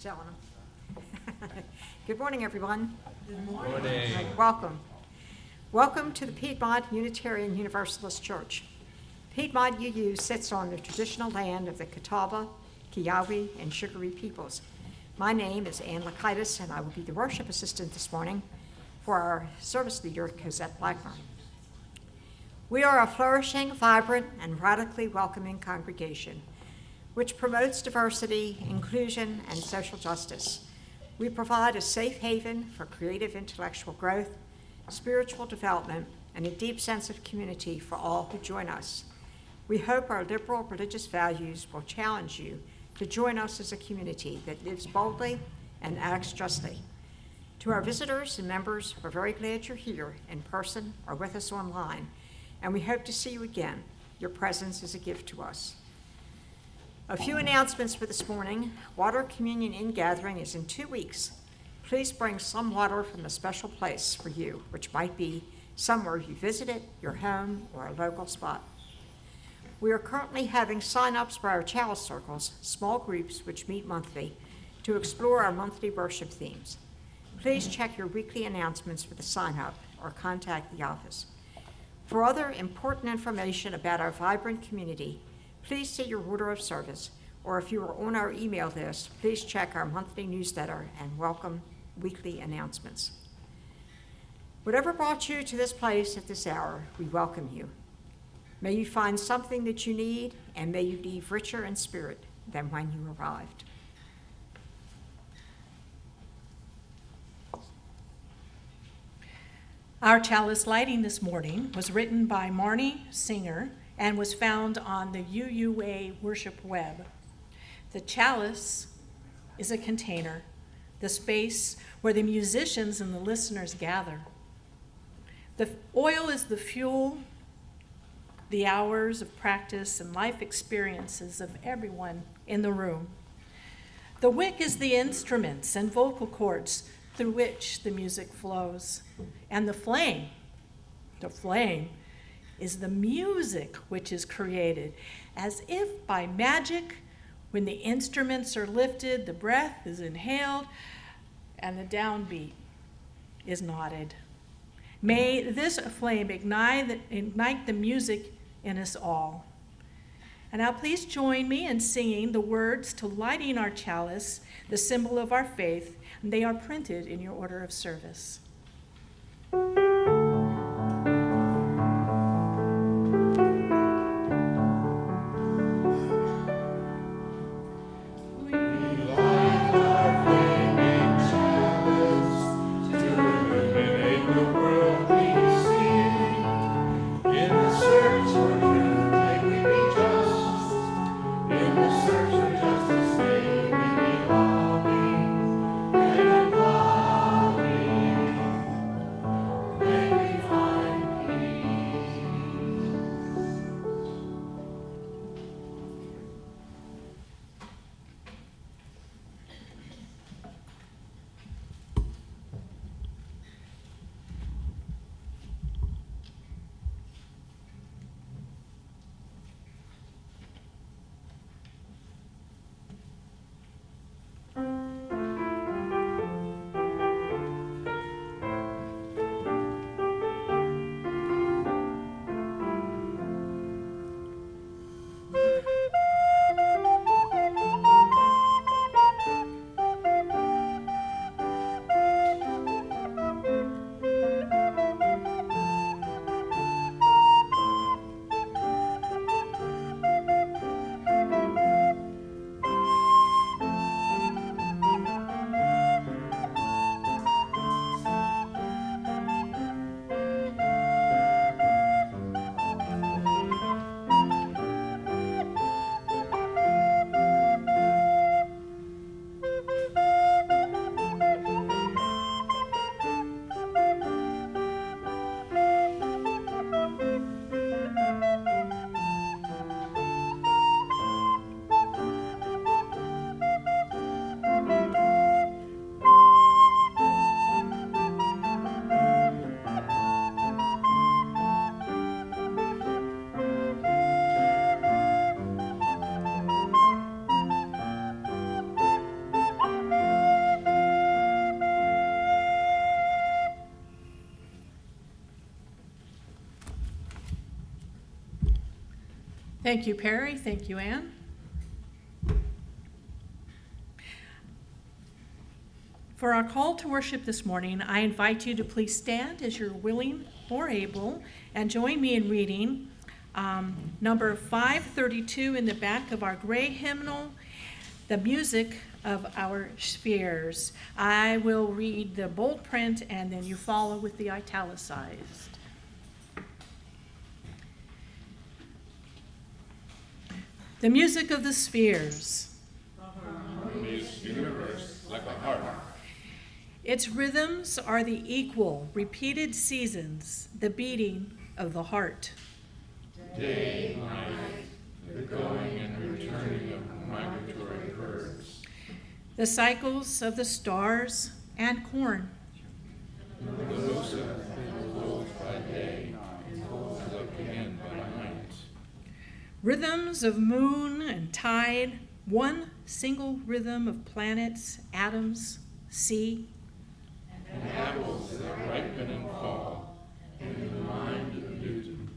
telling them. Good morning, everyone. Good morning. Welcome. Welcome to the Piedmont Unitarian Universalist Church. Piedmont UU sits on the traditional land of the Catawba, Kiawe, and Sugaree peoples. My name is Ann Lakaitis, and I will be the worship assistant this morning for our service leader, Cosette Blackburn. We are a flourishing, vibrant, and radically welcoming congregation which promotes diversity, inclusion, and social justice. We provide a safe haven for creative intellectual growth, spiritual development, and a deep sense of community for all who join us. We hope our liberal religious values will challenge you to join us as a community that lives boldly and acts justly. To our visitors and members, we're very glad you're here in person or with us online, and we hope to see you again. Your presence is a gift to us. A few announcements for this morning. Water Communion Ingathering is in 2 weeks. Please bring some water from a special place for you, which might be somewhere you visited, your home, or a local spot. We are currently having sign-ups for our chalice circles, small groups which meet monthly, to explore our monthly worship themes. Please check your weekly announcements for the sign-up or contact the office. For other important information about our vibrant community, please see your order of service, or if you are on our email list, please check our monthly newsletter and welcome weekly announcements. Whatever brought you to this place at this hour, we welcome you. May you find something that you need, and may you leave richer in spirit than when you arrived. Our chalice lighting this morning was written by Marnie Singer and was found on the UUA worship web. The chalice is a container, the space where the musicians and the listeners gather. The oil is the fuel, the hours of practice and life experiences of everyone in the room. The wick is the instruments and vocal cords through which the music flows. And the flame is the music which is created, as if by magic. When the instruments are lifted, the breath is inhaled, and the downbeat is nodded. May this flame ignite the music in us all. And now please join me in singing the words to lighting our chalice, the symbol of our faith, and they are printed in your order of service. Thank you, Perry. Thank you, Ann. For our call to worship this morning, I invite you to please stand as you're willing or able and join me in reading number 532 in the back of our gray hymnal, The Music of Our Spheres. I will read the bold print and then you follow with the italicized. The music of the spheres. Harmonious universe like a harp. Its rhythms are the equal, repeated seasons, the beating of the heart. Day, night, the going and returning of migratory birds. The cycles of the stars and corn. Those who have been closed by day and closed up again by night. Rhythms of moon and tide, one single rhythm of planets, atoms, sea. And apples that ripen and fall in the mind of Newton.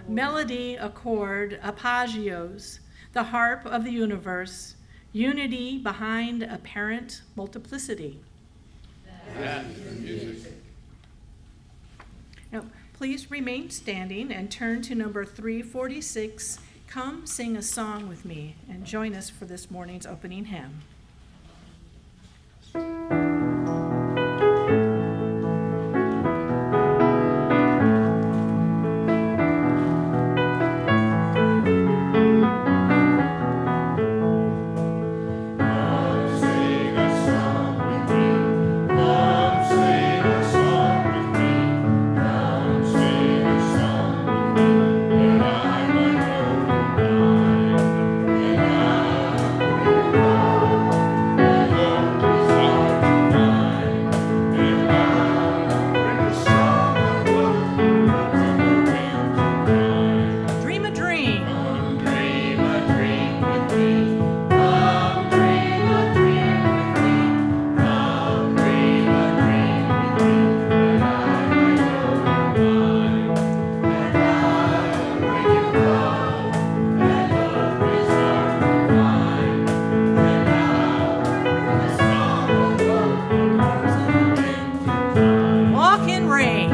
Melody, accord, arpeggios, the harp of the universe, unity behind apparent multiplicity. That is the music. Now, please remain standing and turn to number 346. Come sing a song with me and join us for this morning's opening hymn. Dream a dream. Walk in rain.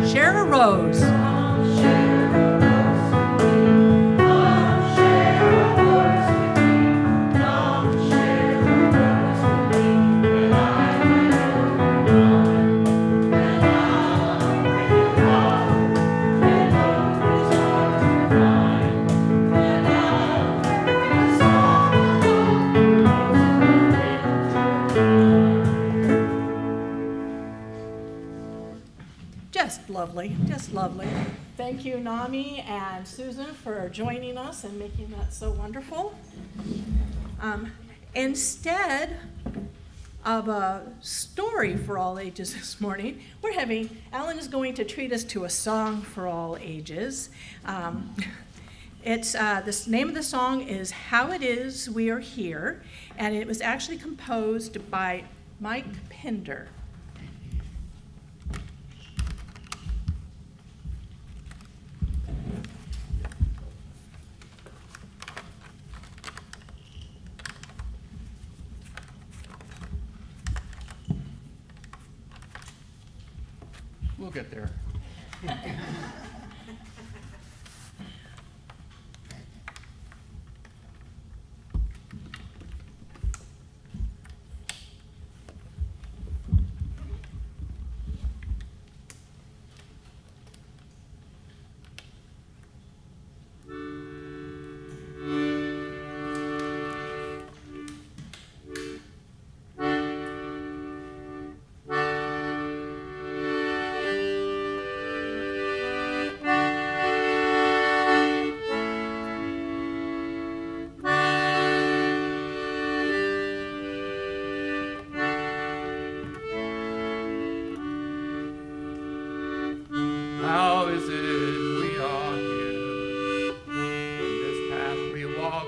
Share a rose. Just lovely, just lovely. Thank you, Nami and Susan, for joining us and making that so wonderful. Instead of a story for all ages this morning, Alan is going to treat us to a song for all ages. The name of the song is How It Is We Are Here, and it was actually composed by Mike Pender. We'll get there. blessed we are here. In this path we walk,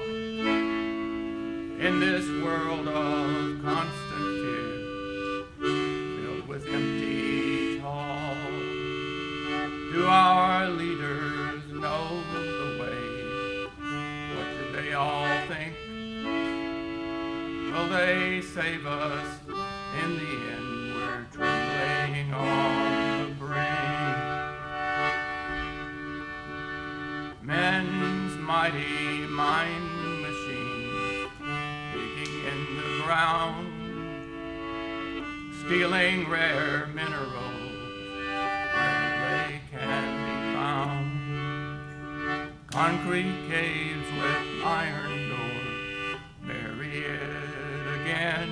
in this world of constant fear, filled with empty talk. Do our leaders know the way? What do they all think? Will they save us in the end? We're trembling on the brink. Men's mighty mind machines digging in the ground, stealing rare minerals where they can be found. Concrete caves with iron doors bury it again,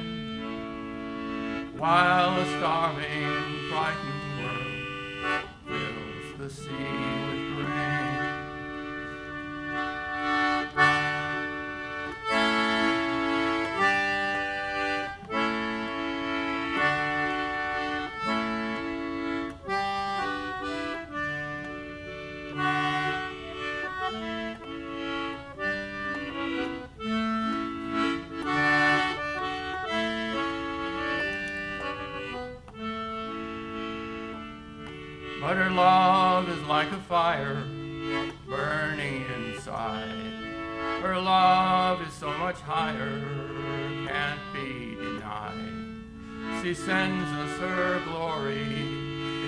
while a starving, frightened world fills the sea with grain. But her love is like a fire burning inside. Her love is so much higher, can't be denied. She sends us her glory,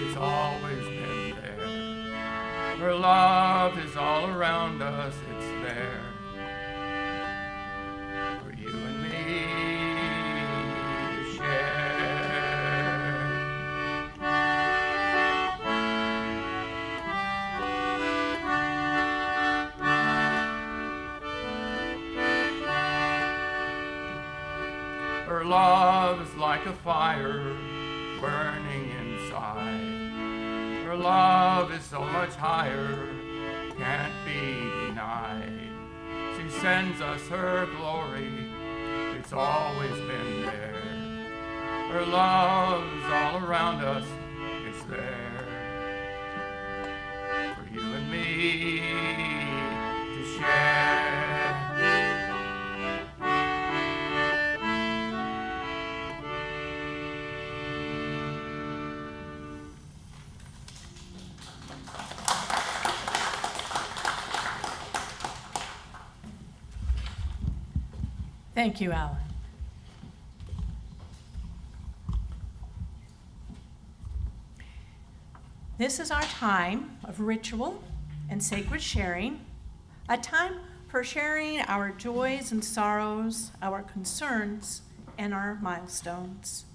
it's always been there. Her love is all around us, it's there. For you and me to share. Her love is like a fire burning inside. Her love is so much higher, can't be denied. She sends us her glory, it's always been there. Her love is all around us, it's there. For you and me to share. Thank you, Alan. This is our time of ritual and sacred sharing, a time for sharing our joys and sorrows, our concerns, and our milestones.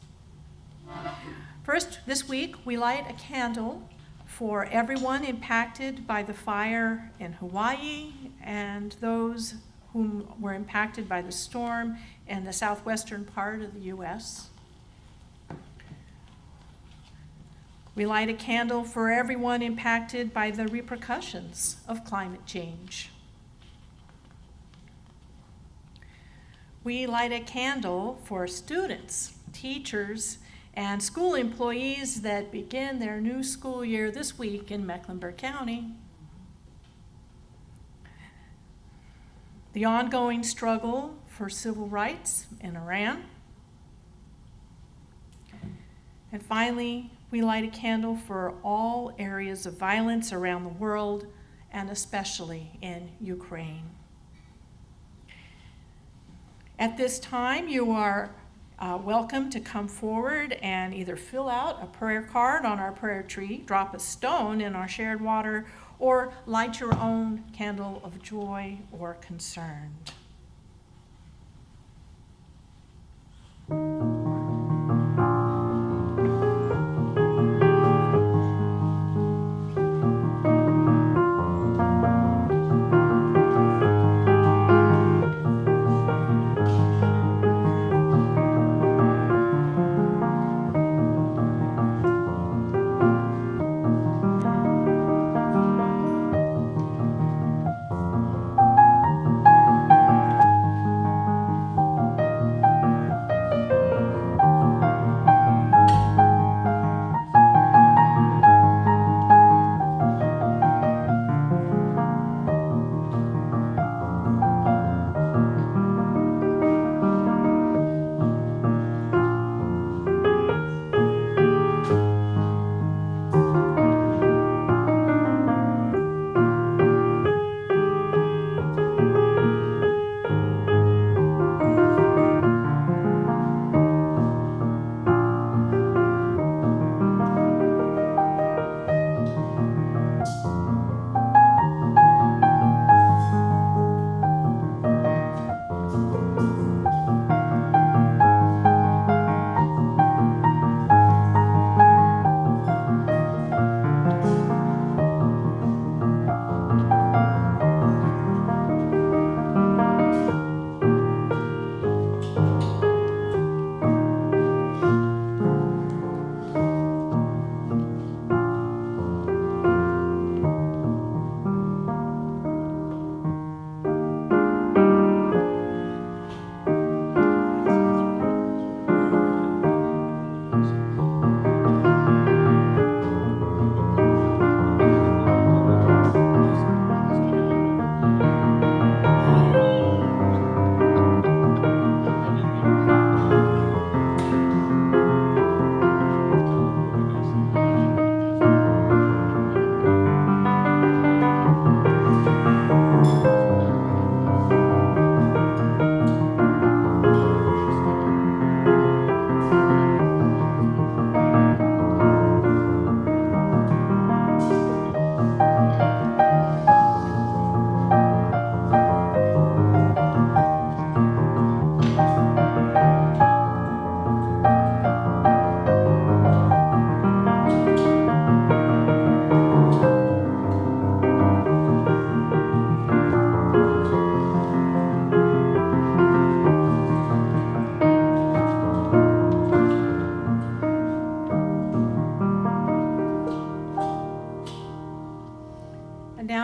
First, this week, we light a candle for everyone impacted by the fire in Hawaii and those whom were impacted by the storm in the southwestern part of the U.S. We light a candle for everyone impacted by the repercussions of climate change. We light a candle for students, teachers, and school employees that begin their new school year this week in Mecklenburg County. The ongoing struggle for civil rights in Iran. And finally, we light a candle for all areas of violence around the world, and especially in Ukraine. At this time, you are welcome to come forward and either fill out a prayer card on our prayer tree, drop a stone in our shared water, or light your own candle of joy or concern.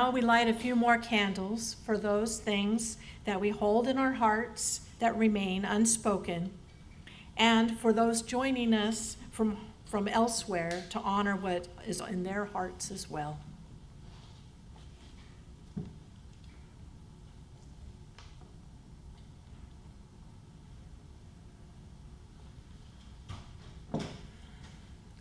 now we light a few more candles for those things that we hold in our hearts that remain unspoken, and for those joining us from elsewhere to honor what is in their hearts as well.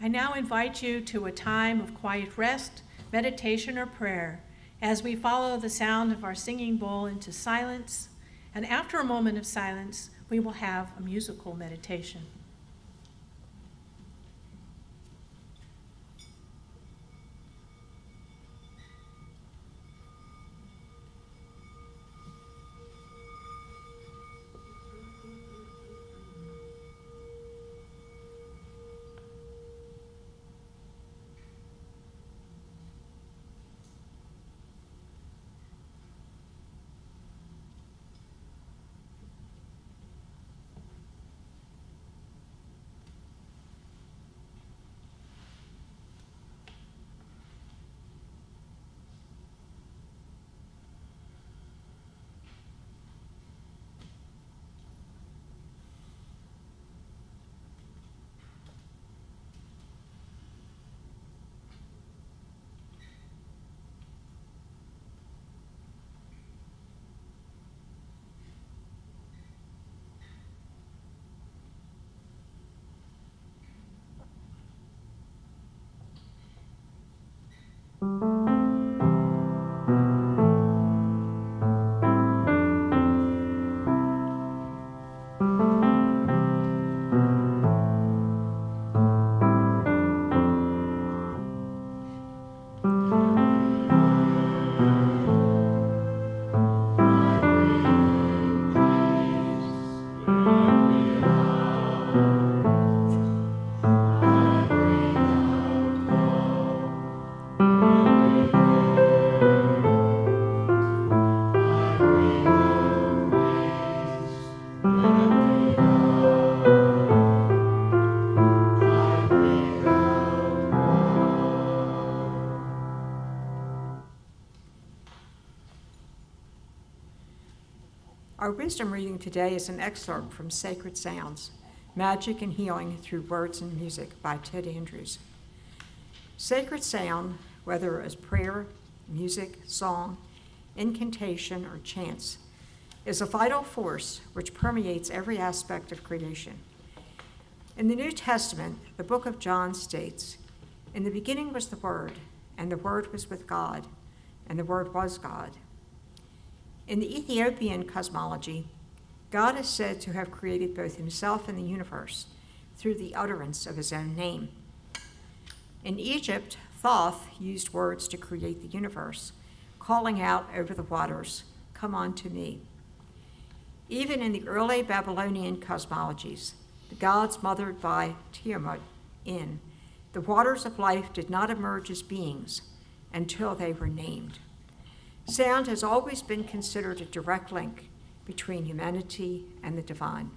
I now invite you to a time of quiet rest, meditation, or prayer as we follow the sound of our singing bowl into silence, and after a moment of silence, we will have a musical meditation. Our wisdom reading today is an excerpt from Sacred Sounds, Magic and Healing Through Words and Music by Ted Andrews. Sacred sound, whether as prayer, music, song, incantation, or chants, is a vital force which permeates every aspect of creation. In the New Testament, the book of John states, "In the beginning was the Word, and the Word was with God, and the Word was God." In the Ethiopian cosmology, God is said to have created both himself and the universe through the utterance of his own name. In Egypt, Thoth used words to create the universe, calling out over the waters, "Come unto me." Even in the early Babylonian cosmologies, the gods mothered by Tiamat in, the waters of life did not emerge as beings until they were named. Sound has always been considered a direct link between humanity and the divine.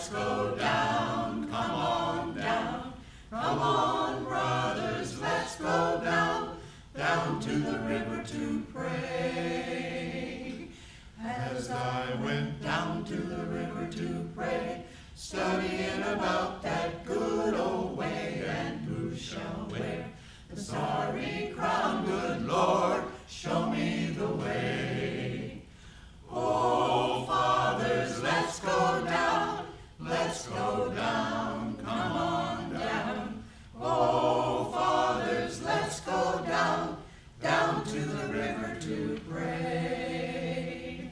let's go down, come on down. Come on, brothers, let's go down, down to the river to pray. As I went down to the river to pray, studying about that good old way, and who shall wear the starry crown, good Lord, show me the way. Oh, fathers, let's go down, come on down. Oh, fathers, let's go down, down to the river to pray.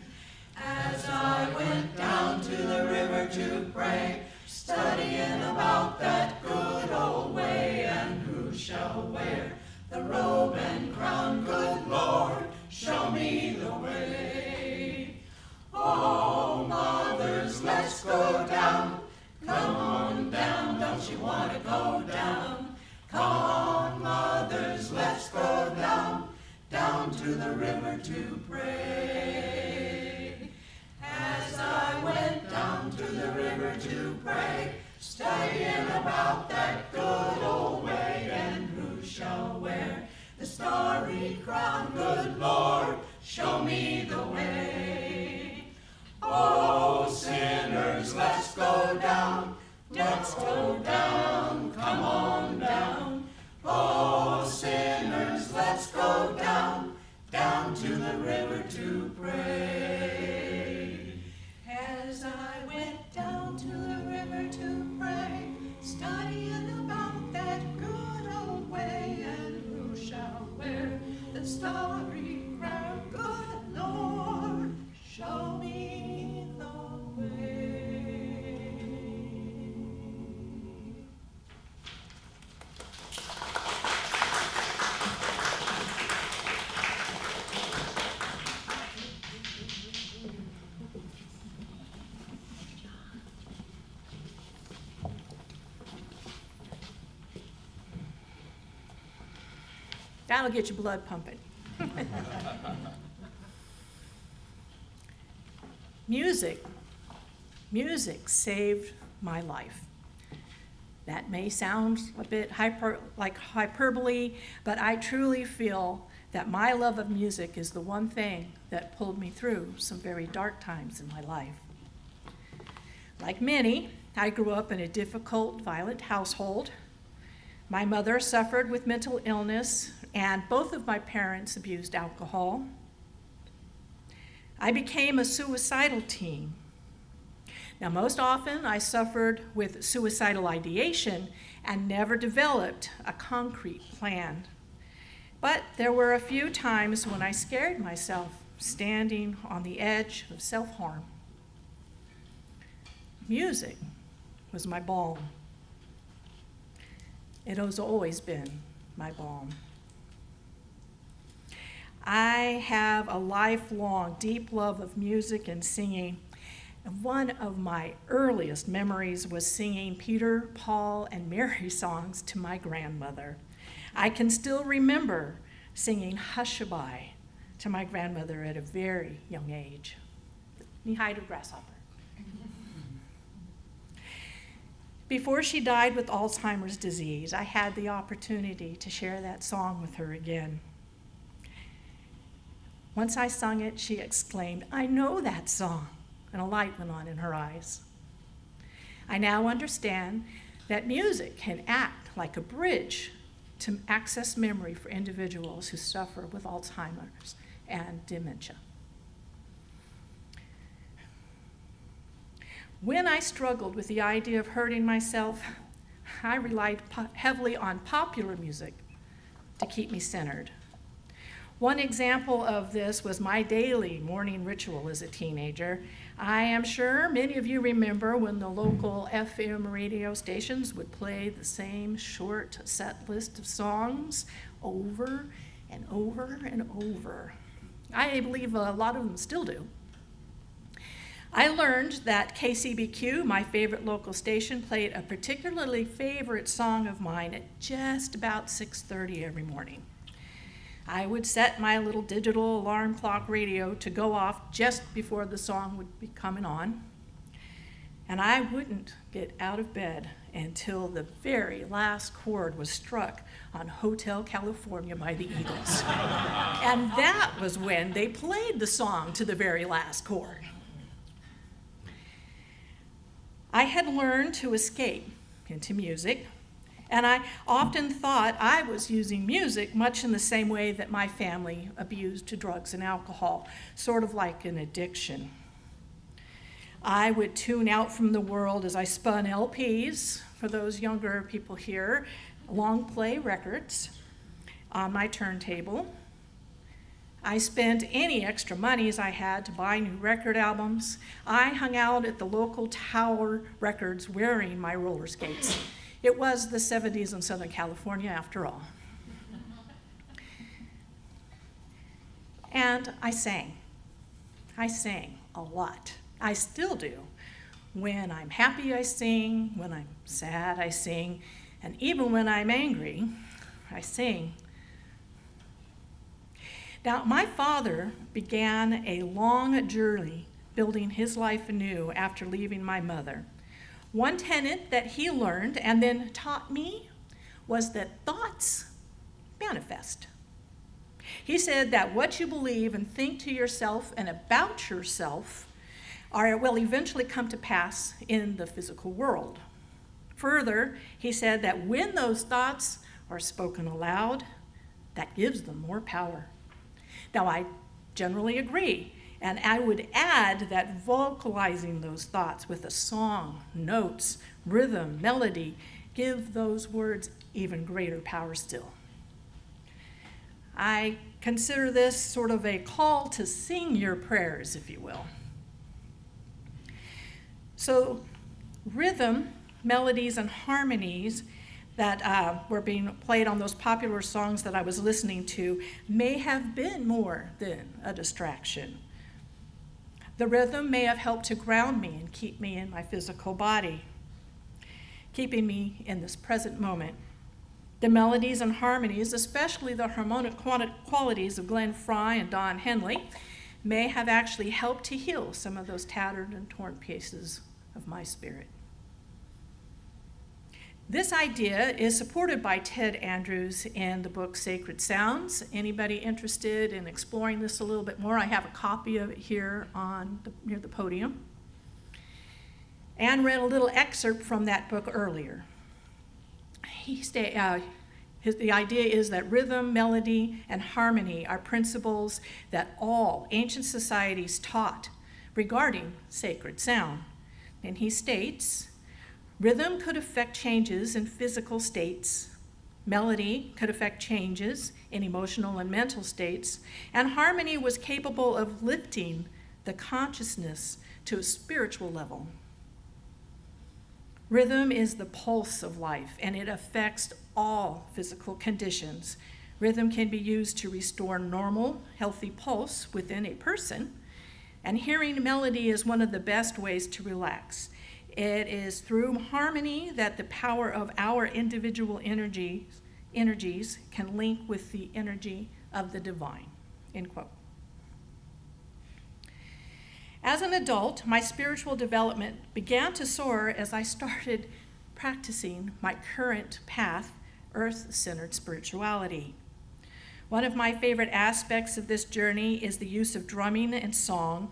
As I went down to the river to pray, studying about that good old way, and who shall wear the robe and crown, good Lord, show me the way. Oh, mothers, let's go down, come on down, don't you want to go down? Come on, mothers, let's go down, down to the river to pray. As I went down to the river to pray, studying about that good old way, and who shall wear the starry crown, good Lord, show me the way. Oh, sinners, let's go down, come on down. Oh, sinners, let's go down, down to the river to pray. As I went down to the river to pray, studying about that good old way, and who shall wear the starry crown, good Lord, show me the way. That'll get your blood pumping. Music saved my life. That may sound a bit like hyperbole, but I truly feel that my love of music is the one thing that pulled me through some very dark times in my life. Like many, I grew up in a difficult, violent household. My mother suffered with mental illness, and both of my parents abused alcohol. I became a suicidal teen. Now, most often, I suffered with suicidal ideation and never developed a concrete plan. But there were a few times when I scared myself, standing on the edge of self-harm. Music was my balm. It has always been my balm. I have a lifelong deep love of music and singing. And one of my earliest memories was singing Peter, Paul, and Mary songs to my grandmother. I can still remember singing Hushabye to my grandmother at a very young age. Knee-high to grasshopper. Before she died with Alzheimer's disease, I had the opportunity to share that song with her again. Once I sung it, she exclaimed, "I know that song," and a light went on in her eyes. I now understand that music can act like a bridge to access memory for individuals who suffer with Alzheimer's and dementia. When I struggled with the idea of hurting myself, I relied heavily on popular music to keep me centered. One example of this was my daily morning ritual as a teenager. I am sure many of you remember when the local FM radio stations would play the same short set list of songs over and over and over. I believe a lot of them still do. I learned that KCBQ, my favorite local station, played a particularly favorite song of mine at just about 6:30 every morning. I would set my little digital alarm clock radio to go off just before the song would be coming on. And I wouldn't get out of bed until the very last chord was struck on Hotel California by the Eagles. And that was when they played the song to the very last chord. I had learned to escape into music, and I often thought I was using music much in the same way that my family abused drugs and alcohol, sort of like an addiction. I would tune out from the world as I spun LPs, for those younger people here, long play records on my turntable. I spent any extra monies I had to buy new record albums. I hung out at the local Tower Records wearing my roller skates. It was the 70s in Southern California after all. And I sang. I sang a lot. I still do. When I'm happy, I sing. When I'm sad, I sing. And even when I'm angry, I sing. Now, my father began a long journey building his life anew after leaving my mother. One tenet that he learned and then taught me was that thoughts manifest. He said that what you believe and think to yourself and about yourself will eventually come to pass in the physical world. Further, he said that when those thoughts are spoken aloud, that gives them more power. Now, I generally agree, and I would add that vocalizing those thoughts with a song, notes, rhythm, melody, give those words even greater power still. I consider this sort of a call to sing your prayers, if you will. So, rhythm, melodies, and harmonies that were being played on those popular songs that I was listening to may have been more than a distraction. The rhythm may have helped to ground me and keep me in my physical body, keeping me in this present moment. The melodies and harmonies, especially the harmonic qualities of Glenn Frey and Don Henley, may have actually helped to heal some of those tattered and torn pieces of my spirit. This idea is supported by Ted Andrews in the book Sacred Sounds. Anybody interested in exploring this a little bit more? I have a copy of it here near the podium. And read a little excerpt from that book earlier. The idea is that rhythm, melody, and harmony are principles that all ancient societies taught regarding sacred sound. And he states, rhythm could affect changes in physical states, melody could affect changes in emotional and mental states, and harmony was capable of lifting the consciousness to a spiritual level. Rhythm is the pulse of life, and it affects all physical conditions. Rhythm can be used to restore normal, healthy pulse within a person, and hearing melody is one of the best ways to relax. It is through harmony that the power of our individual energies can link with the energy of the divine, end quote. As an adult, my spiritual development began to soar as I started practicing my current path, earth-centered spirituality. One of my favorite aspects of this journey is the use of drumming and song,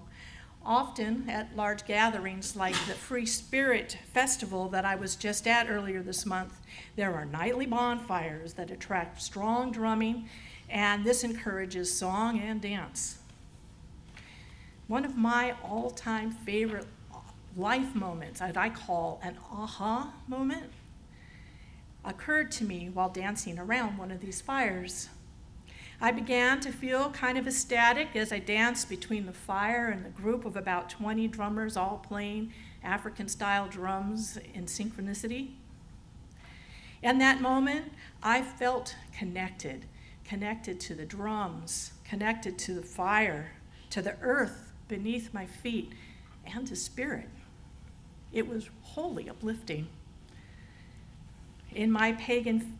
often at large gatherings like the Free Spirit Festival that I was just at earlier this month. There are nightly bonfires that attract strong drumming, and this encourages song and dance. One of my all-time favorite life moments, that I call an aha moment, occurred to me while dancing around one of these fires. I began to feel kind of ecstatic as I danced between the fire and the group of about 20 drummers all playing African-style drums in synchronicity. In that moment, I felt connected to the drums, connected to the fire, to the earth beneath my feet, and to spirit. It was wholly uplifting. In my pagan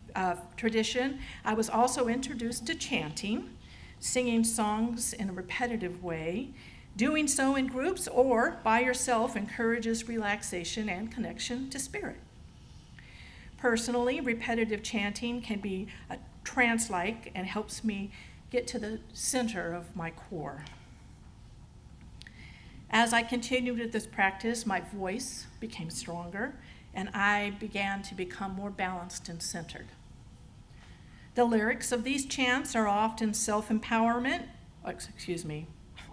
tradition, I was also introduced to chanting, singing songs in a repetitive way Doing so in groups or by yourself encourages relaxation and connection to spirit. Personally, repetitive chanting can be trance-like and helps me get to the center of my core. As I continued with this practice, my voice became stronger and I began to become more balanced and centered. The lyrics of these chants are often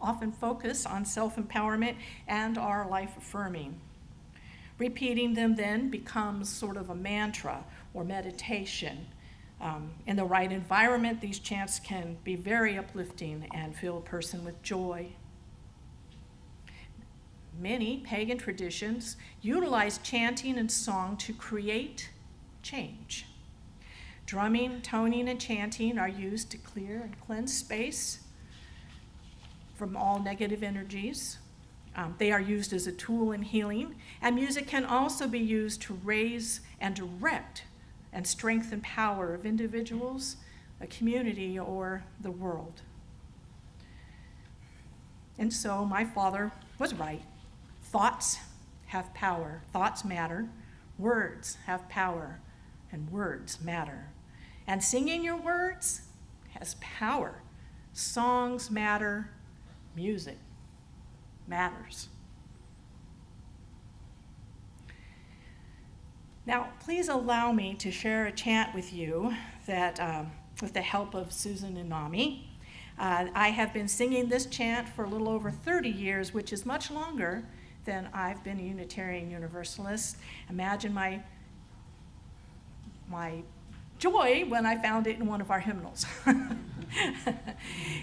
often focus on self-empowerment and are life-affirming. Repeating them then becomes sort of a mantra or meditation. In the right environment, these chants can be very uplifting and fill a person with joy. Many pagan traditions utilize chanting and song to create change. Drumming, toning, and chanting are used to clear and cleanse space from all negative energies. They are used as a tool in healing, and music can also be used to raise and direct and strengthen power of individuals, a community, or the world. And so my father was right. Thoughts have power. Thoughts matter. Words have power, and words matter. And singing your words has power. Songs matter. Music matters. Now, please allow me to share a chant with you that, with the help of Susan and Nami. I have been singing this chant for a little over 30 years, which is much longer than I've been a Unitarian Universalist. Imagine my joy when I found it in one of our hymnals.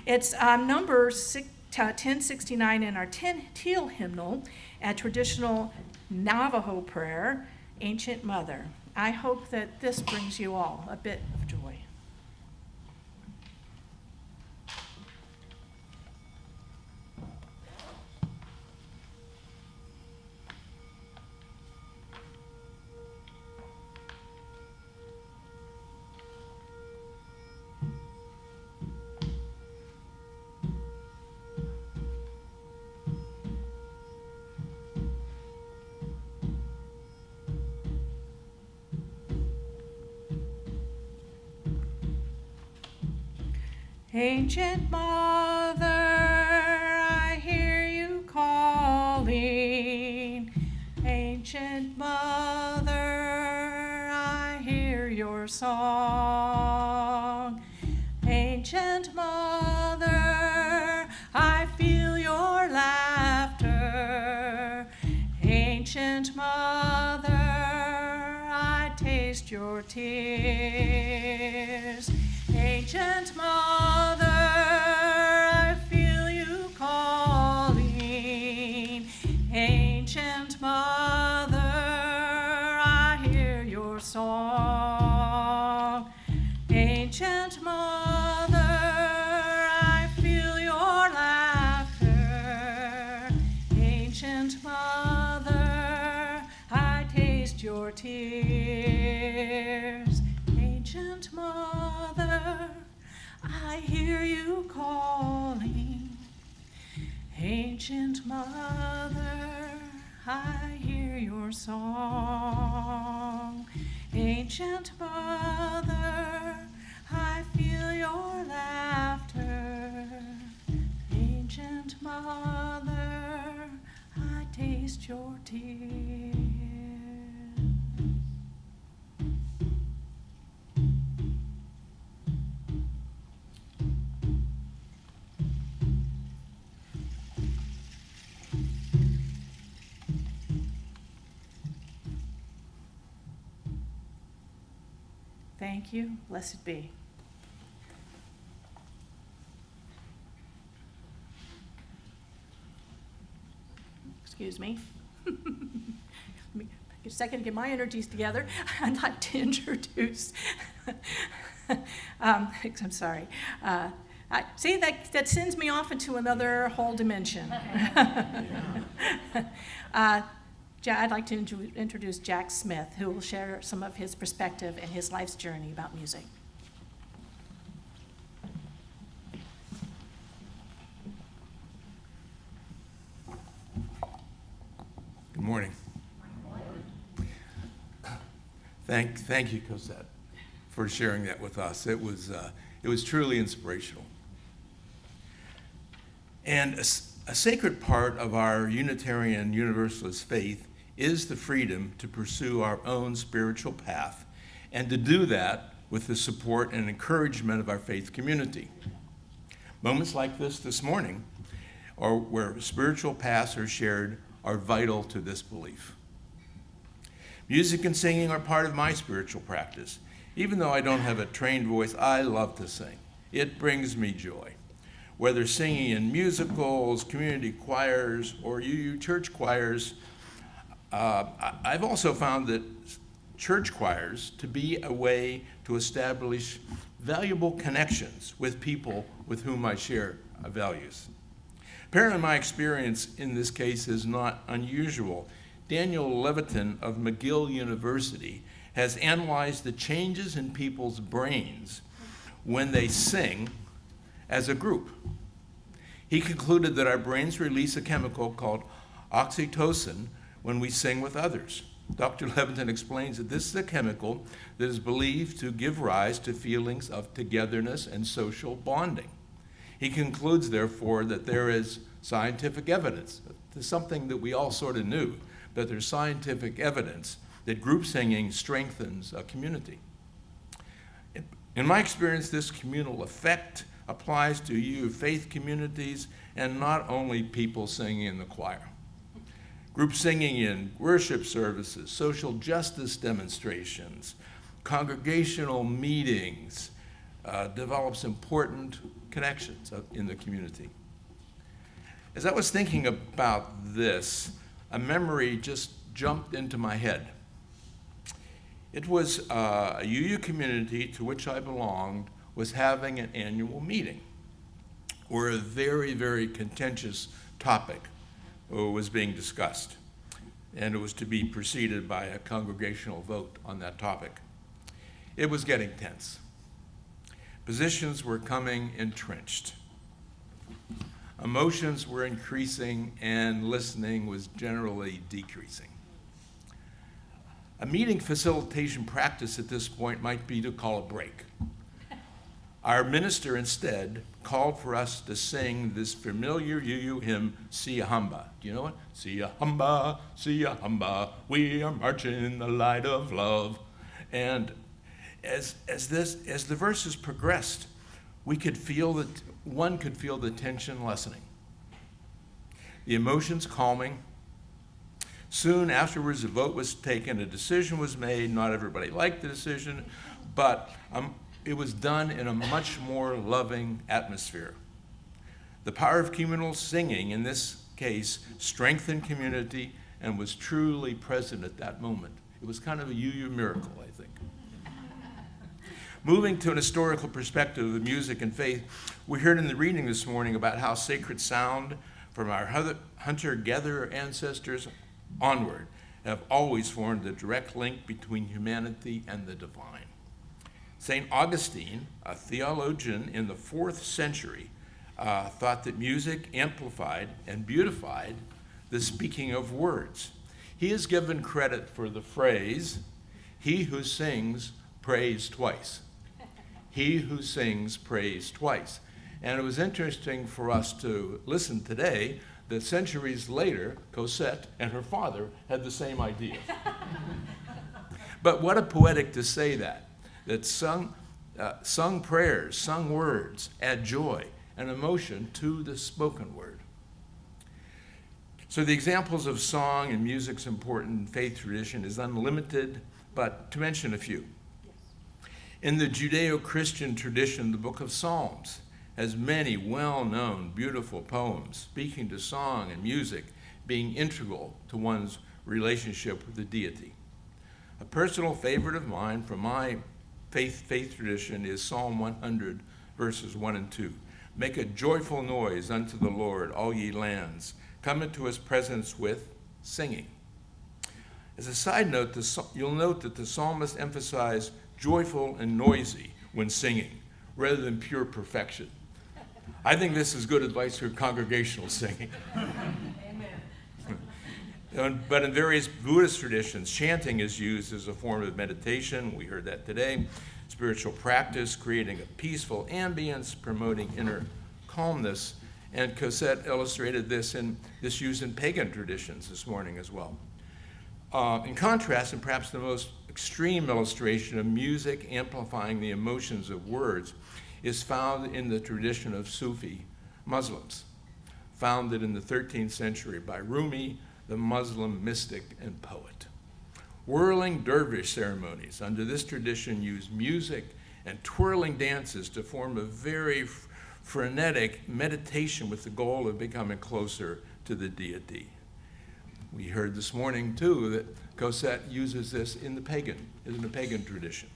It's number 1069 in our teal hymnal, a traditional Navajo prayer, Ancient Mother. I hope that this brings you all a bit of joy. Ancient Mother, I hear you calling. Ancient Mother, I hear your song. Ancient Mother, I feel your laughter. Ancient Mother, I taste your tears. Ancient Mother, I feel you calling. Ancient Mother, I hear your song. Ancient Mother, I feel your laughter. Ancient Mother, I taste your tears. Ancient Mother, I hear you calling. Ancient Mother, I hear your song. Ancient Mother, I feel your laughter. Ancient Mother, I taste your tears. Thank you. Blessed be. Excuse me. Let me take a second to get my energies together. I'd like to introduce, I'm sorry. See, that sends me off into another whole dimension. I'd like to introduce Jack Smith, who will share some of his perspective and his life's journey about music. morning. Thank you, Cosette, for sharing that with us. It was truly inspirational. And a sacred part of our Unitarian Universalist faith is the freedom to pursue our own spiritual path, and to do that with the support and encouragement of our faith community. Moments like this morning, or where spiritual paths are shared, are vital to this belief. Music and singing are part of my spiritual practice. Even though I don't have a trained voice, I love to sing. It brings me joy. Whether singing in musicals, community choirs, or UU church choirs, I've also found that church choirs to be a way to establish valuable connections with people with whom I share values. Apparently, my experience in this case is not unusual. Daniel Levitin of McGill University has analyzed the changes in people's brains when they sing as a group. He concluded that our brains release a chemical called oxytocin when we sing with others. Dr. Levitin explains that this is a chemical that is believed to give rise to feelings of togetherness and social bonding. He concludes, therefore, that there is scientific evidence, something that we all sort of knew, but there's scientific evidence that group singing strengthens a community. In my experience, this communal effect applies to you faith communities and not only people singing in the choir. Group singing in worship services, social justice demonstrations, congregational meetings develops important connections in the community. As I was thinking about this, a memory just jumped into my head. It was a UU community to which I belonged was having an annual meeting where a very, very contentious topic was being discussed, and it was to be preceded by a congregational vote on that topic. It was getting tense. Positions were coming entrenched. Emotions were increasing, and listening was generally decreasing. A meeting facilitation practice at this point might be to call a break. Our minister instead called for us to sing this familiar UU hymn, Sia Hamba. Do you know it? Sia Hamba, we are marching in the light of love. And as the verses progressed, one could feel the tension lessening, the emotions calming. Soon afterwards, a vote was taken, a decision was made. Not everybody liked the decision, but it was done in a much more loving atmosphere. The power of communal singing, in this case, strengthened community and was truly present at that moment. It was kind of a UU miracle, I think. Moving to an historical perspective of music and faith, we heard in the reading this morning about how sacred sound from our hunter-gatherer ancestors onward have always formed a direct link between humanity and the divine. St. Augustine, a theologian in the 4th century, thought that music amplified and beautified the speaking of words. He is given credit for the phrase, "He who sings prays twice." He who sings prays twice. And it was interesting for us to listen today that centuries later, Cosette and her father had the same idea. But what a poetic to say that sung prayers, sung words add joy and emotion to the spoken word. So the examples of song and music's important faith tradition is unlimited, but to mention a few. In the Judeo-Christian tradition, the book of Psalms has many well-known, beautiful poems speaking to song and music being integral to one's relationship with the deity. A personal favorite of mine from my faith tradition is Psalm 100, verses 1 and 2. Make a joyful noise unto the Lord, all ye lands. Come into his presence with singing. As a side note, you'll note that the psalmist emphasized joyful and noisy when singing, rather than pure perfection. I think this is good advice for congregational singing. Amen. But in various Buddhist traditions, chanting is used as a form of meditation. We heard that today. Spiritual practice, creating a peaceful ambience, promoting inner calmness. And Cosette illustrated this use in pagan traditions this morning as well. In contrast, and perhaps the most extreme illustration of music amplifying the emotions of words is found in the tradition of Sufi Muslims, founded in the 13th century by Rumi, the Muslim mystic and poet. Whirling dervish ceremonies under this tradition use music and twirling dances to form a very frenetic meditation with the goal of becoming closer to the deity. We heard this morning, too, that Cosette uses this in the pagan tradition.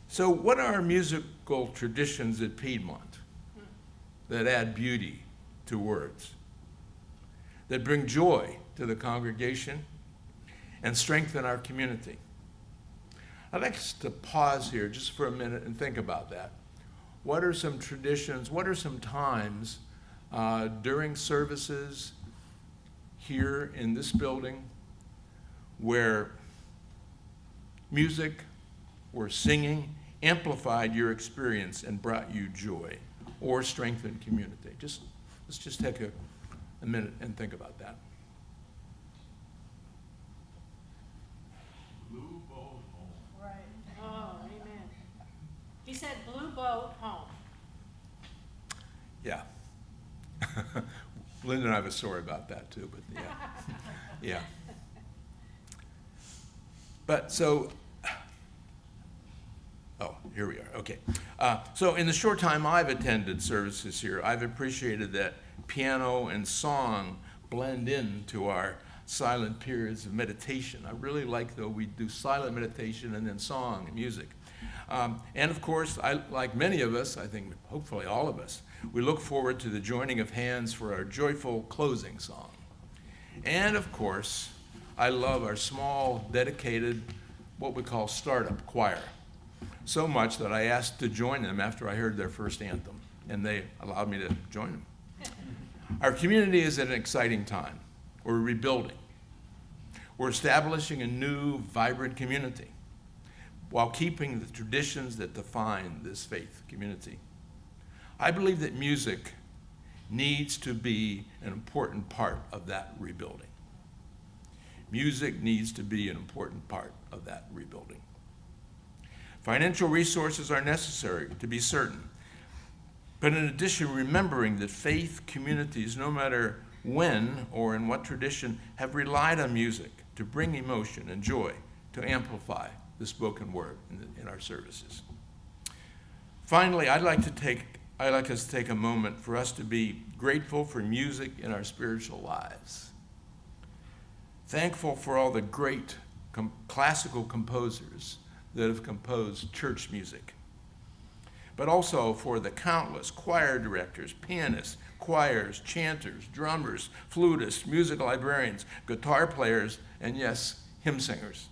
So what are musical traditions at Piedmont that add beauty to words, that bring joy to the congregation and strengthen our community? I'd like us to pause here just for a minute and think about that. What are some traditions, what are some times during services here in this building where music or singing amplified your experience and brought you joy or strengthened community? Let's just take a minute and think about that. Blue boat home. Right. Oh, amen. He said blue boat home. Yeah. Linda and I have a story about that too, but yeah. Yeah. But so, here we are, okay. So in the short time I've attended services here, I've appreciated that piano and song blend into our silent periods of meditation. I really like though we do silent meditation and then song and music. And of course, like many of us, I think hopefully all of us, we look forward to the joining of hands for our joyful closing song. And of course, I love our small, dedicated, what we call startup choir, so much that I asked to join them after I heard their first anthem, and they allowed me to join them. Our community is at an exciting time. We're rebuilding. We're establishing a new, vibrant community while keeping the traditions that define this faith community. I believe that music needs to be an important part of that rebuilding. Music needs to be an important part of that rebuilding. Financial resources are necessary, to be certain. But in addition, remembering that faith communities, no matter when or in what tradition, have relied on music to bring emotion and joy, to amplify the spoken word in our services. Finally, I'd like us to take a moment for us to be grateful for music in our spiritual lives. Thankful for all the great classical composers that have composed church music, but also for the countless choir directors, pianists, choirs, chanters, drummers, flutists, musical librarians, guitar players, and yes, hymn singers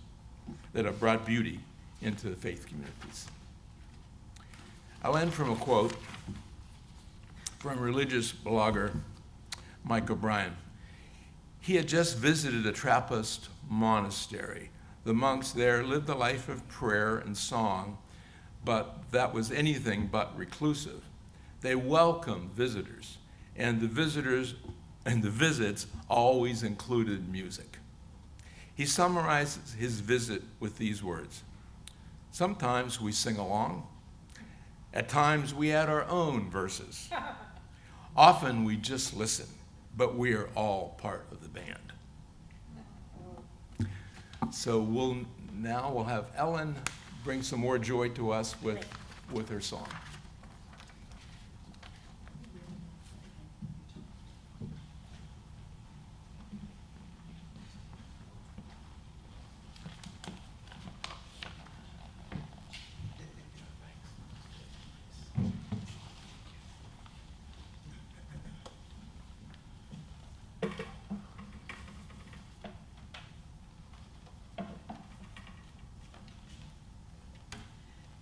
that have brought beauty into the faith communities. I'll end from a quote from religious blogger Mike O'Brien. He had just visited a Trappist monastery. The monks there lived a life of prayer and song, but that was anything but reclusive. They welcomed visitors, and the visits always included music. He summarizes his visit with these words: sometimes we sing along. At times we add our own verses. Often we just listen, but we are all part of the band. So we'll have Ellen bring some more joy to us with her song.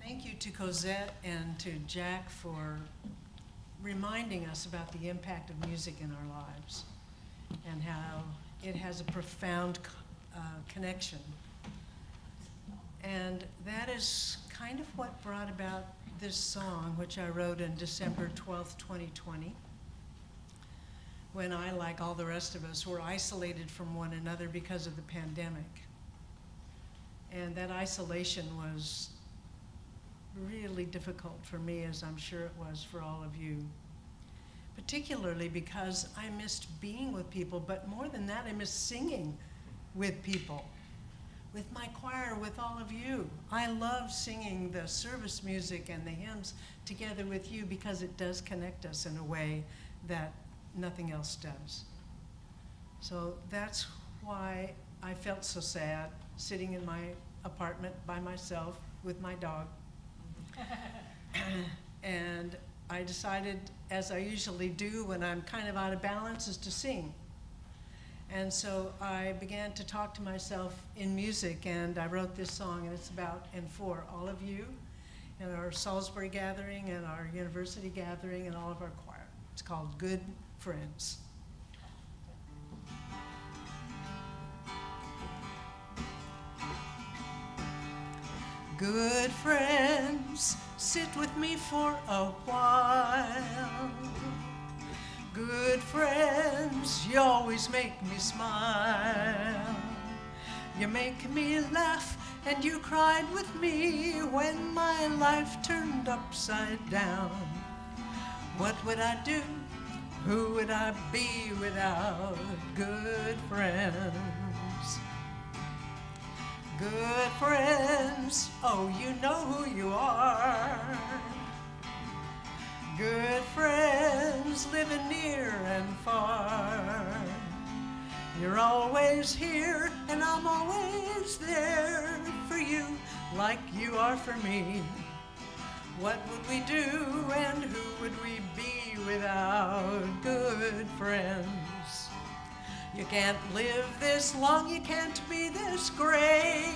Thank you to Cosette and to Jack for reminding us about the impact of music in our lives and how it has a profound connection. And that is kind of what brought about this song, which I wrote in December 12th, 2020, when I, like all the rest of us, were isolated from one another because of the pandemic. And that isolation was really difficult for me, as I'm sure it was for all of you. Particularly because I missed being with people, but more than that, I missed singing with people, with my choir, with all of you. I love singing the service music and the hymns together with you because it does connect us in a way that nothing else does. So that's why I felt so sad sitting in my apartment by myself with my dog. And I decided, as I usually do when I'm kind of out of balance, is to sing. And so I began to talk to myself in music, and I wrote this song, and it's about and for all of you in our Salisbury gathering and our university gathering and all of our choir. It's called Good Friends. Good friends, sit with me for a while. Good friends, you always make me smile. You make me laugh and you cried with me when my life turned upside down. What would I do? Who would I be without good friends? Good friends, oh, you know who you are. Good friends living near and far. You're always here and I'm always there for you like you are for me. What would we do and who would we be without good friends? You can't live this long, you can't be this gray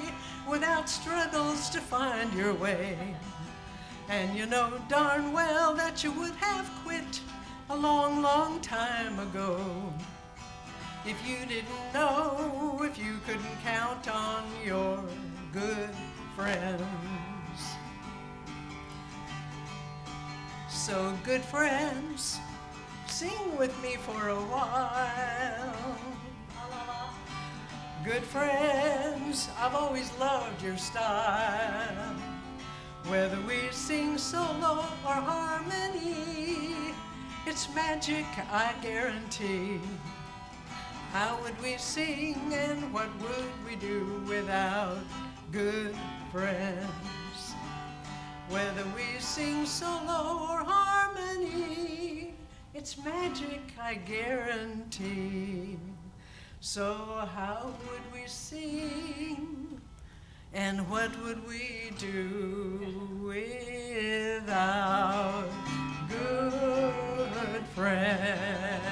without struggles to find your way. And you know darn well that you would have quit a long, long time ago if you didn't know, if you couldn't count on your good friends. So good friends, sing with me for a while. Good friends, I've always loved your style. Whether we sing solo or harmony, it's magic, I guarantee. How would we sing and what would we do without good friends? Whether we sing solo or harmony, it's magic, I guarantee. So how would we sing and what would we do without good friends?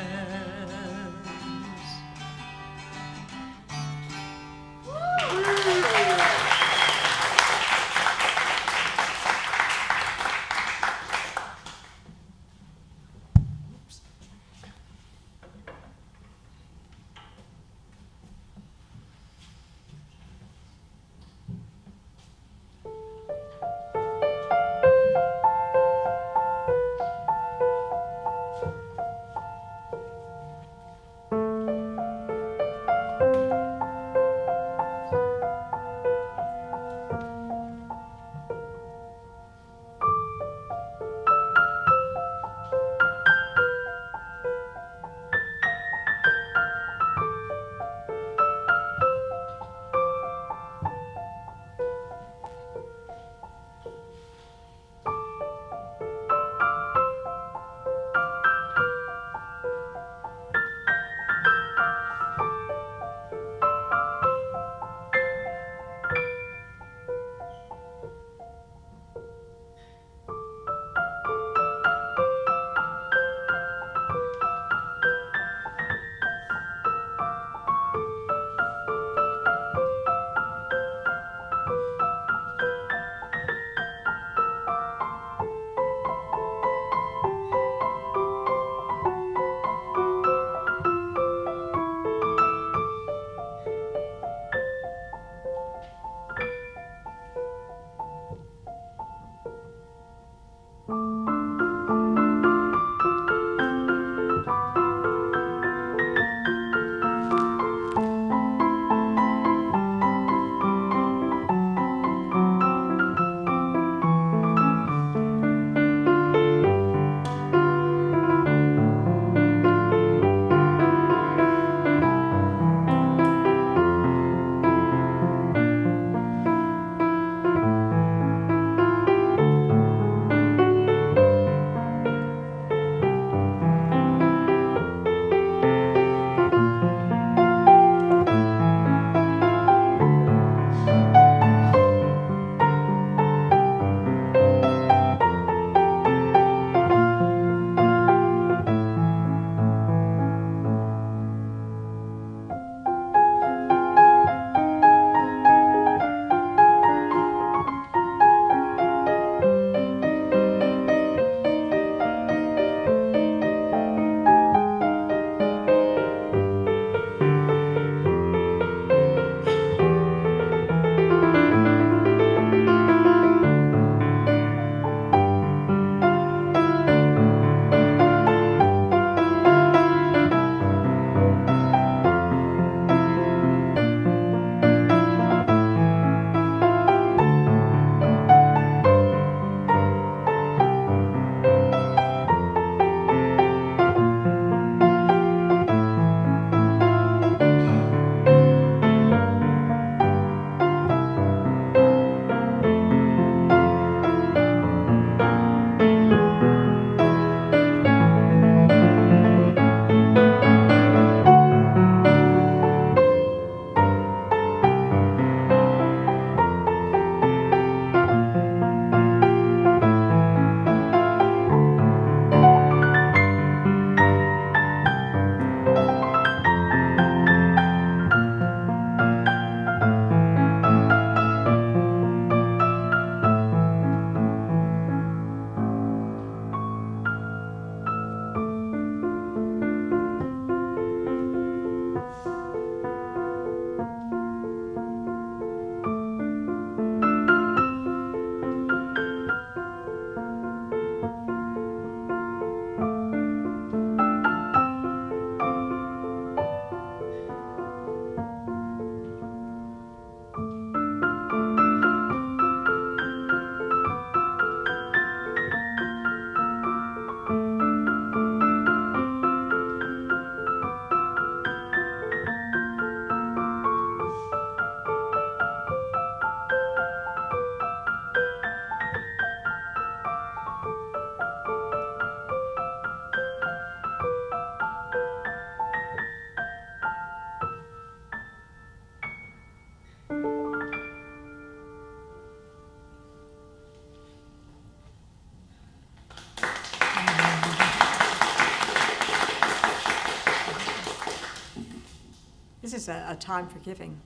is a time for giving.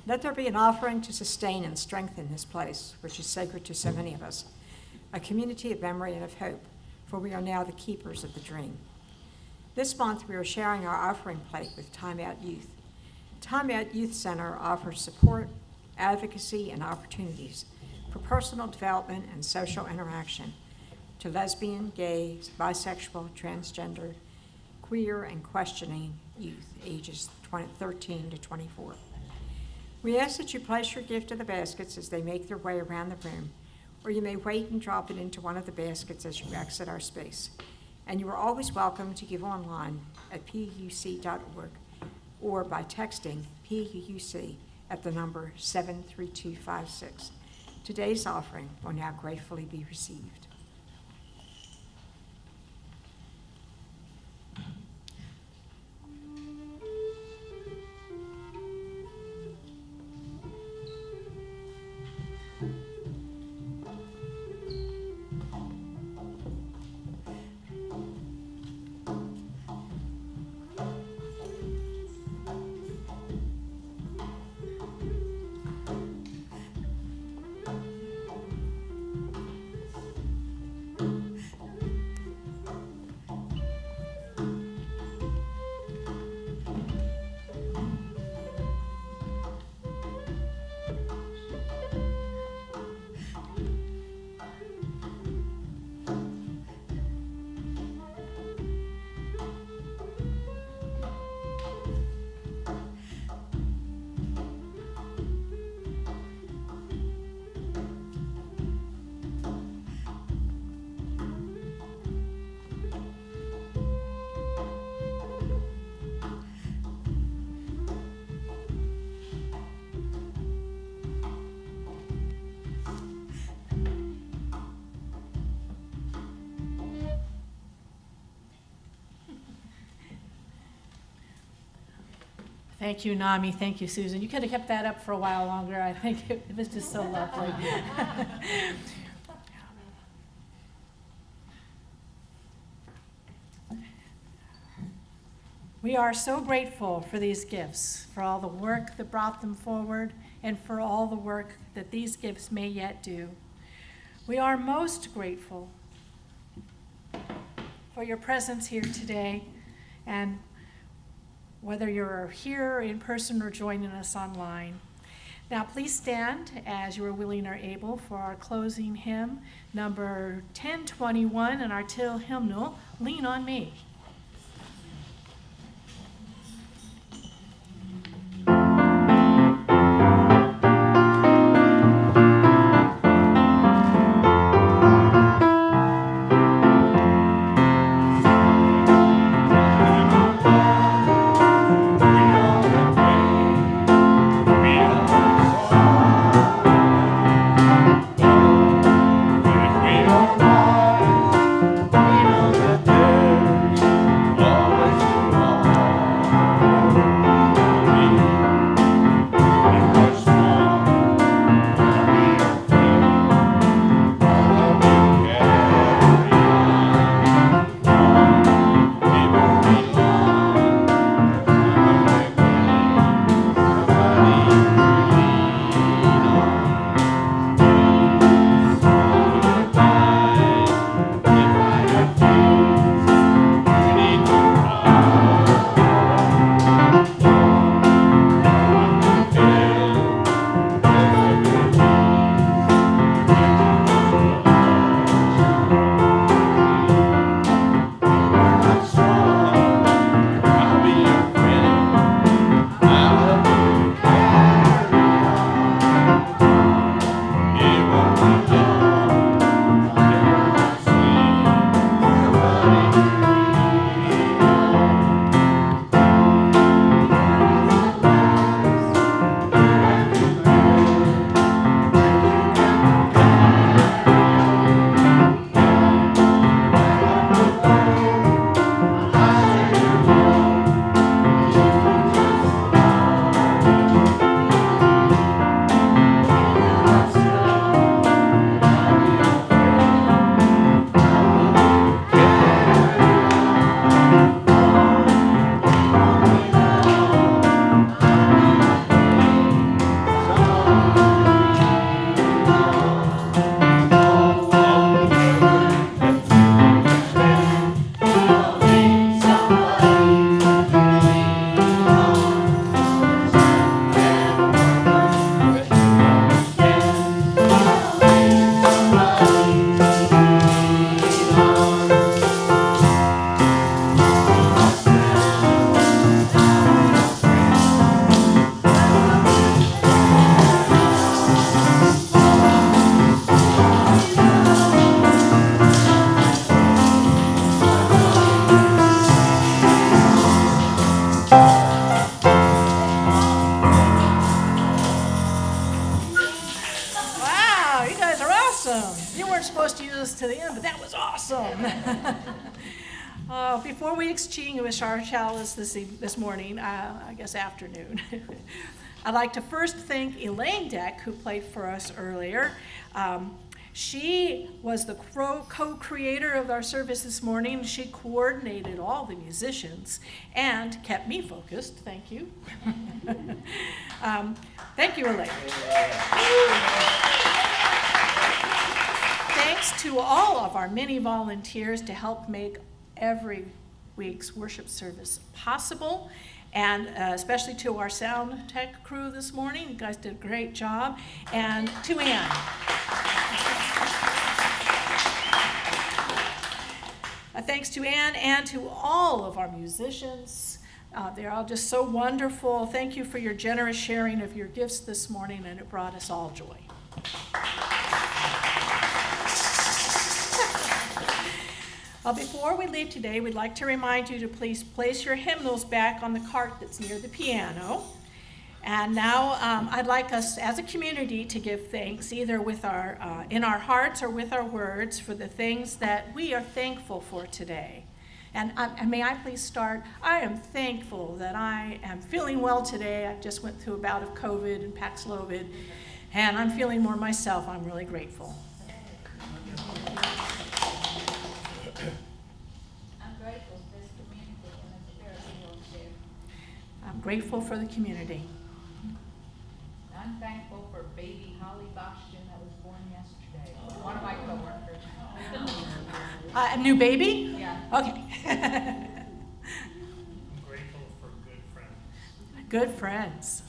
Let there be an offering to sustain and strengthen this place, which is sacred to so many of us, a community of memory and of hope, for we are now the keepers of the dream. This month, we are sharing our offering plate with Time Out Youth. Time Out Youth Center offers support, advocacy, and opportunities for personal development and social interaction to lesbian, gay, bisexual, transgender, queer, and questioning youth ages 13 to 24. We ask that you place your gift in the baskets as they make their way around the room, or you may wait and drop it into one of the baskets as you exit our space. And you are always welcome to give online at puc.org or by texting PUC at the number 73256. Today's offering will now gratefully be received. Thank you, Nami. Thank you, Susan. You could have kept that up for a while longer. I think it was just so lovely. We are so grateful for these gifts, for all the work that brought them forward, and for all the work that these gifts may yet do. We are most grateful for your presence here today, and whether you're here in person or joining us online. Now please stand as you are willing or able for our closing hymn, number 1021, and our till hymnal, Lean on Me. We know that there's awesome. You weren't supposed to use this to the end, but that was awesome. Before we extinguish our chalice this morning, I guess afternoon, I'd like to first thank Elaine Deck, who played for us earlier. She was the co-creator of our service this morning. She coordinated all the musicians and kept me focused. Thank you. Thank you, Elaine. Thanks to all of our many volunteers to help make every week's worship service possible, and especially to our sound tech crew this morning. You guys did a great job. And to Ann. Thanks to Ann and to all of our musicians. They're all just so wonderful. Thank you for your generous sharing of your gifts this morning, and it brought us all joy. Before we leave today, we'd like to remind you to please place your hymnals back on the cart that's near the piano. And now I'd like us as a community to give thanks either with our in our hearts or with our words for the things that we are thankful for today. And may I please start? I am thankful that I am feeling well today. I just went through a bout of COVID and Paxlovid, and I'm feeling more myself. I'm really grateful. I'm grateful for the community. I'm thankful for baby Holly Boston that was born yesterday. One of my coworkers. A new baby? Yeah. Okay. I'm grateful for good friends. Good friends.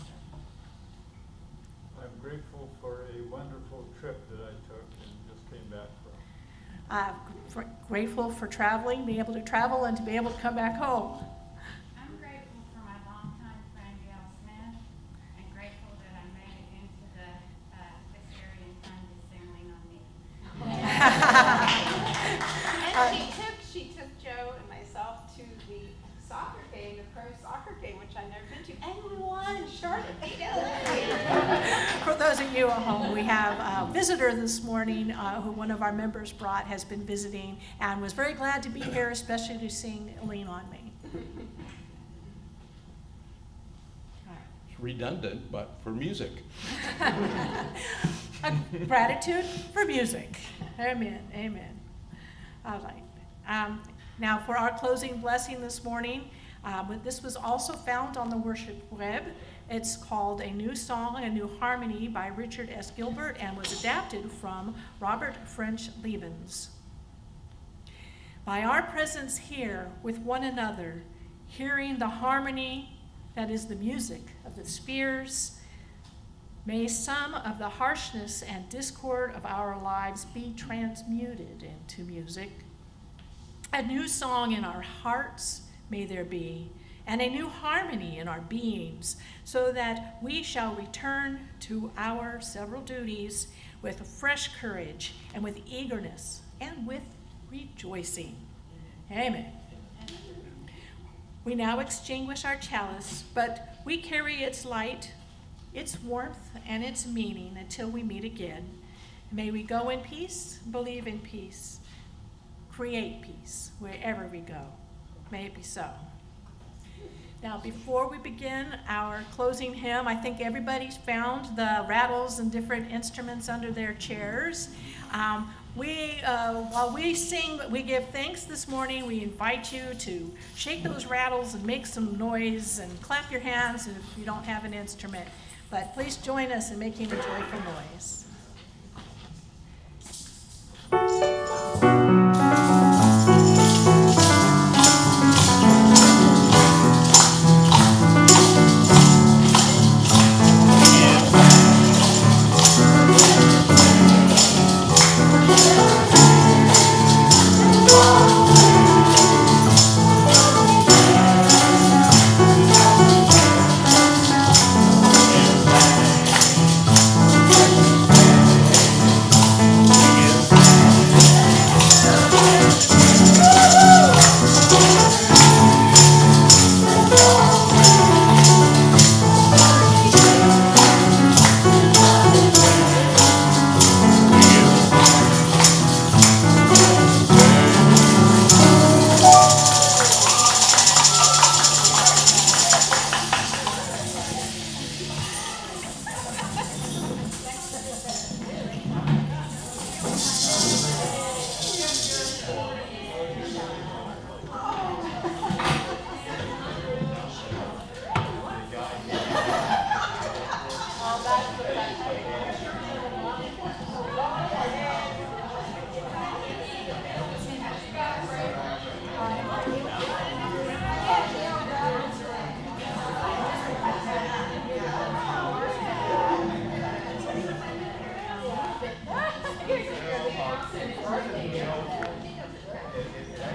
I'm grateful for a wonderful trip that I took and just came back from. Grateful for traveling, being able to travel and to be able to come back home. I'm grateful for my longtime friend Gail Smith, and grateful that I made it into this area in time to sailing on me. And she took Joe and myself to the soccer game, the pro soccer game, which I've never been to, and we won. Charlotte beat LA. For those of you at home, we have a visitor this morning who one of our members brought, has been visiting and was very glad to be here, especially to sing Lean on Me. It's redundant, but for music. Gratitude for music. Amen. Amen. All right. Now for our closing blessing this morning, this was also found on the worship web. It's called A New Song, A New Harmony by Richard S. Gilbert and was adapted from Robert French Levens. By our presence here with one another, hearing the harmony that is the music of the spheres, may some of the harshness and discord of our lives be transmuted into music. A new song in our hearts may there be, and a new harmony in our beings, so that we shall return to our several duties with fresh courage and with eagerness and with rejoicing. Amen. We now extinguish our chalice, but we carry its light, its warmth, and its meaning until we meet again. May we go in peace, believe in peace, create peace wherever we go. May it be so. Now, before we begin our closing hymn, I think everybody's found the rattles and different instruments under their chairs. While we sing, we give thanks this morning, we invite you to shake those rattles and make some noise and clap your hands if you don't have an instrument. But please join us in making a joyful noise. birthday, Joe.